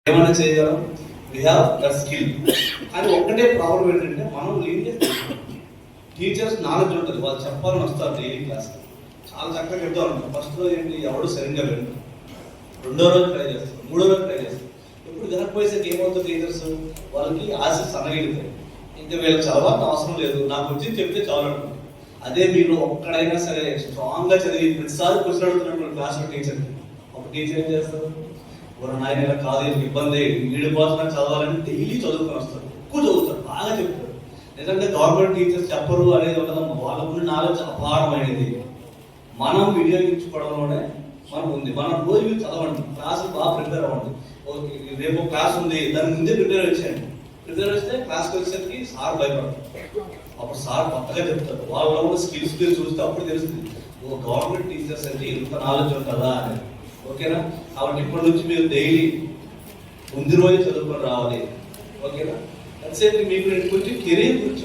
ఏమైనా చేయగలం, we have the skill. కానీ ఒక్కటే ప్రాబ్లం ఏంటంటే మనం లీనియర్ టీచర్స్ నాలెడ్జ్ ఉంటుంది, వాళ్ళు చెప్పాలని వస్తారు డైలీ క్లాస్, చాలా చక్కగా చెప్తా ఉంటారు. ఫస్ట్ రోజు ఏంటి ఎవడు సరిగ్గా వింటారు, రెండో రోజు ట్రై చేస్తారు, మూడో రోజు ట్రై చేస్తారు. ఇప్పుడు వినకపోయేసరికి ఏమవుతుంది, టీచర్స్ వాళ్ళకి ఆశ సన్నగిలుతాయి, ఇంకా వీళ్ళకి చదవాలని అవసరం లేదు, నాకు వచ్చి చెప్తే చదవడం. అదే మీరు ఒక్కడైనా సరే స్ట్రాంగ్గా చదివి ప్రతిసారి క్వశ్చన్ అడుగుతున్నప్పుడు క్లాస్లో టీచర్, ఒక టీచర్ ఏం చేస్తారు, నాయన ఇలా కాదు ఇబ్బంది ఈడిపోతున్నా చదవాలని డైలీ చదువుకొని వస్తారు, ఎక్కువ చదువుతారు, బాగా చెప్తారు. నిజంగా గవర్నమెంట్ టీచర్స్ చెప్పరు అనేది ఉండదమ్మా, వాళ్ళకున్న నాలెడ్జ్ అపారమైనది. మనం వినియోగించుకోవడంలోనే మనం ఉంది. మనం రోజు చదవండి, క్లాసులు బాగా ప్రిపేర్ అవ్వండి. రేపు క్లాస్ ఉంది, దాని ముందే ప్రిపేర్ వచ్చేయండి. ప్రిపేర్ వస్తే క్లాస్కి వచ్చేసరికి సార్ భయపడతారు, అప్పుడు సార్ కొత్తగా చెప్తారు, వాళ్ళలో కూడా స్కిల్స్ చూస్తే అప్పుడు తెలుస్తుంది, ఓ గవర్నమెంట్ టీచర్స్ అంటే ఇంత నాలెడ్జ్ ఉంటుందా అని. ఓకేనా? కాబట్టి ఇప్పటి నుంచి మీరు డైలీ ముందు రోజు చదువుకొని రావాలి. ఓకేనా? అట్సేపు మీకు నేను కొంచెం కెరీర్ గురించి